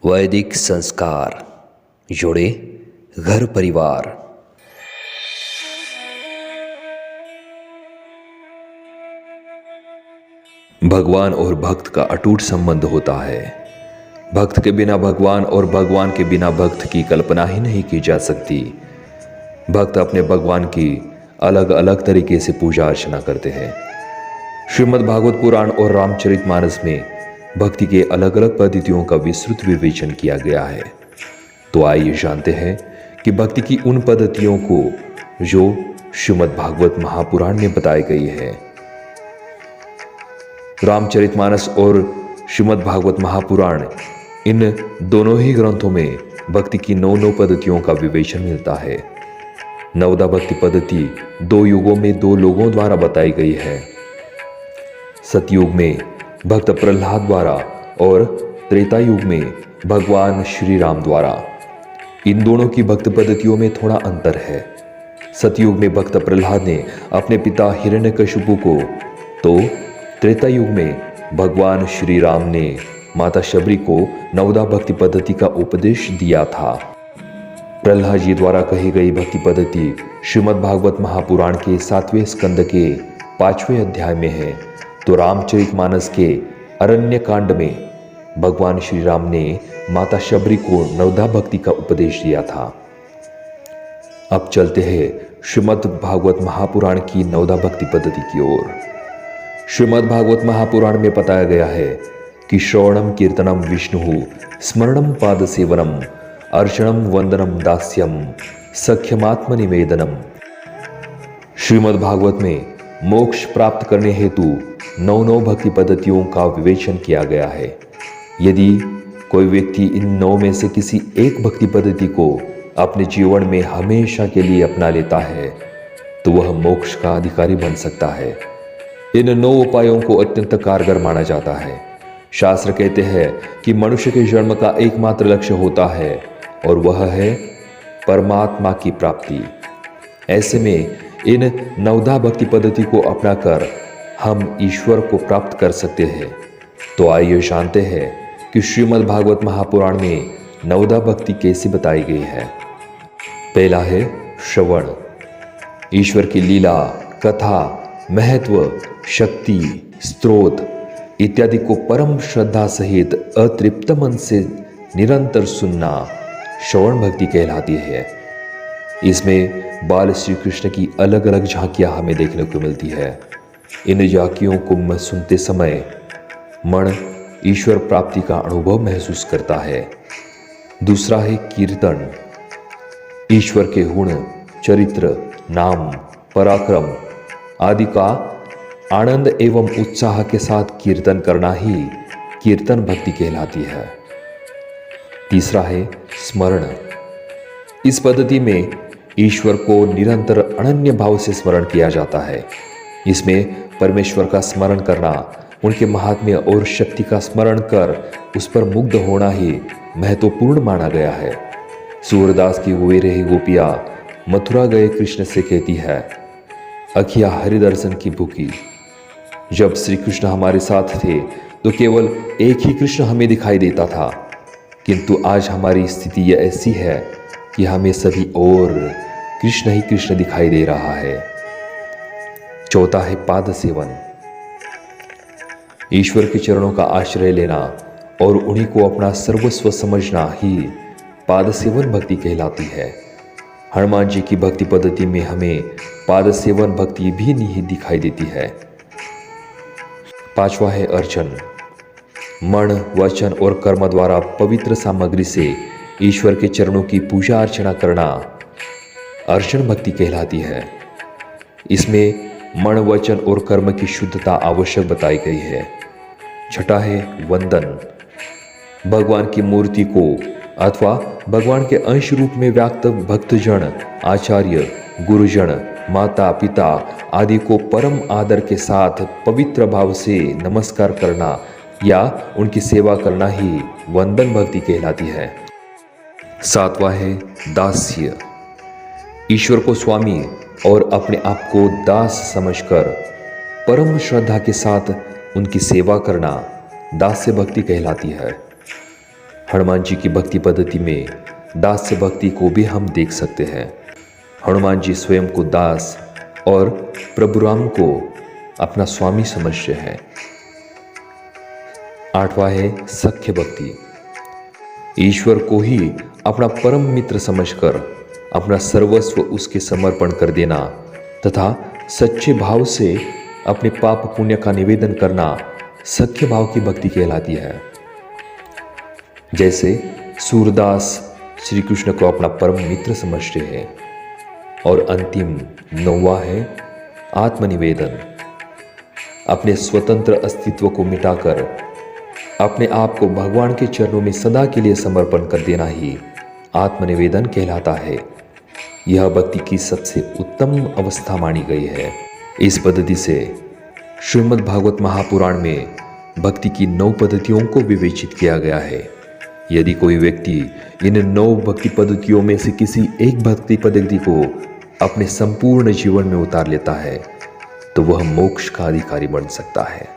वैदिक संस्कार जोड़े घर परिवार। भगवान और भक्त का अटूट संबंध होता है। भक्त के बिना भगवान और भगवान के बिना भक्त की कल्पना ही नहीं की जा सकती। भक्त अपने भगवान की अलग अलग तरीके से पूजा अर्चना करते हैं। श्रीमद् भागवत पुराण और रामचरितमानस में भक्ति के अलग अलग पद्धतियों का विस्तृत विवेचन किया गया है। तो आइए जानते हैं कि भक्ति की उन पद्धतियों को जो श्रीमद् भागवत महापुराण में बताई गई है। रामचरितमानस और श्रीमद् भागवत महापुराण, इन दोनों ही ग्रंथों में भक्ति की नौ पद्धतियों का विवेचन मिलता है। नवदा भक्ति पद्धति 2 युगों में 2 लोगों द्वारा बताई गई है। सतयुग में भक्त प्रहलाद द्वारा और त्रेता युग में भगवान श्री राम द्वारा। इन दोनों की भक्त पद्धतियों में थोड़ा अंतर है। सतयुग में भक्त प्रहलाद ने अपने पिता हिरण्यकशिपु को, तो त्रेता युग में भगवान श्री राम ने माता शबरी को नवदा भक्ति पद्धति का उपदेश दिया था। प्रहलाद जी द्वारा कही गई भक्ति पद्धति श्रीमद् भागवत महापुराण के 7वें स्कंद के 5वें अध्याय में है। तो रामचरितमानस के अरण्य कांड में भगवान श्री राम ने माता शबरी को नवदा भक्ति का उपदेश दिया था। अब चलते हैं श्रीमद् भागवत महापुराण की नवदा भक्ति पद्धति की ओर। श्रीमद् भागवत महापुराण में बताया गया है कि श्रवणम कीर्तनम विष्णु, स्मरणम पाद सेवनम, अर्चनम वंदनम दास्यम, सख्यमात्म निवेदनम। श्रीमद् भागवत में मोक्ष प्राप्त करने हेतु 9 भक्ति पद्धतियों का विवेचन किया गया है। यदि कोई व्यक्ति इन 9 में से किसी एक भक्ति पद्धति को अपने जीवन में हमेशा के लिए अपना लेता है तो वह मोक्ष का अधिकारी बन सकता है। इन 9 उपायों को अत्यंत कारगर माना जाता है। शास्त्र कहते हैं कि मनुष्य के जन्म का एकमात्र लक्ष्य होता है और वह है परमात्मा की प्राप्ति। ऐसे में इन नवदा भक्ति पद्धति को अपनाकर हम ईश्वर को प्राप्त कर सकते हैं। तो आइए जानते हैं कि श्रीमद् भागवत महापुराण में नवदा भक्ति कैसे बताई गई है। पहला है श्रवण। ईश्वर की लीला, कथा, महत्व, शक्ति, स्तोत्र इत्यादि को परम श्रद्धा सहित अतृप्त मन से निरंतर सुनना श्रवण भक्ति कहलाती है। इसमें बाल श्री कृष्ण की अलग अलग झांकियां हमें देखने को मिलती है। इन झांकियों को सुनते समय मन ईश्वर प्राप्ति का अनुभव महसूस करता है। दूसरा है कीर्तन। ईश्वर के गुण, चरित्र, नाम, पराक्रम आदि का आनंद एवं उत्साह के साथ कीर्तन करना ही कीर्तन भक्ति कहलाती है। तीसरा है स्मरण। इस पद्धति में ईश्वर को निरंतर अनन्य भाव से स्मरण किया जाता है। इसमें परमेश्वर का स्मरण करना, उनके महात्म्य और शक्ति का स्मरण कर उस पर मुग्ध होना ही महत्वपूर्ण माना गया है। सूरदास की वे रही गोपिया मथुरा गए कृष्ण से कहती है, अखिया हरिदर्शन की भूखी। जब श्री कृष्ण हमारे साथ थे तो केवल एक ही कृष्ण हमें दिखाई देता था, किंतु आज हमारी स्थिति यह ऐसी है कि हमें सभी और कृष्ण ही कृष्ण दिखाई दे रहा है। चौथा है पाद सेवन। ईश्वर के चरणों का आश्रय लेना और उन्हीं को अपना सर्वस्व समझना ही पाद सेवन भक्ति कहलाती है। हनुमान जी की भक्ति पद्धति में हमें पाद सेवन भक्ति भी निहित दिखाई देती है। पांचवा है अर्चन। मन, वचन और कर्म द्वारा पवित्र सामग्री से ईश्वर के चरणों की पूजा अर्चना करना अर्चन भक्ति कहलाती है। इसमें मन, वचन और कर्म की शुद्धता आवश्यक बताई गई है। छठा है वंदन। भगवान की मूर्ति को अथवा भगवान के अंश रूप में व्याप्त भक्तजन, आचार्य, गुरुजन, माता पिता आदि को परम आदर के साथ पवित्र भाव से नमस्कार करना या उनकी सेवा करना ही वंदन भक्ति कहलाती है। सातवां है दास्य। ईश्वर को स्वामी और अपने आप को दास समझकर परम श्रद्धा के साथ उनकी सेवा करना दास्य भक्ति कहलाती है। हनुमान जी की भक्ति पद्धति में दास्य भक्ति को भी हम देख सकते हैं। हनुमान जी स्वयं को दास और प्रभु राम को अपना स्वामी समझते हैं। 8वां है सख्य भक्ति। ईश्वर को ही अपना परम मित्र समझकर अपना सर्वस्व उसके समर्पण कर देना तथा सच्चे भाव से अपने पाप पुण्य का निवेदन करना सख्य भाव की भक्ति कहलाती है। जैसे सूरदास श्री कृष्ण को अपना परम मित्र समझते हैं। और अंतिम 9वां है आत्मनिवेदन। अपने स्वतंत्र अस्तित्व को मिटाकर अपने आप को भगवान के चरणों में सदा के लिए समर्पण कर देना ही आत्मनिवेदन कहलाता है। यह भक्ति की सबसे उत्तम अवस्था मानी गई है। इस पद्धति से श्रीमद् भागवत महापुराण में भक्ति की 9 पद्धतियों को विवेचित किया गया है। यदि कोई व्यक्ति इन 9 भक्ति पद्धतियों में से किसी एक भक्ति पद्धति को अपने संपूर्ण जीवन में उतार लेता है तो वह मोक्ष का अधिकारी बन सकता है।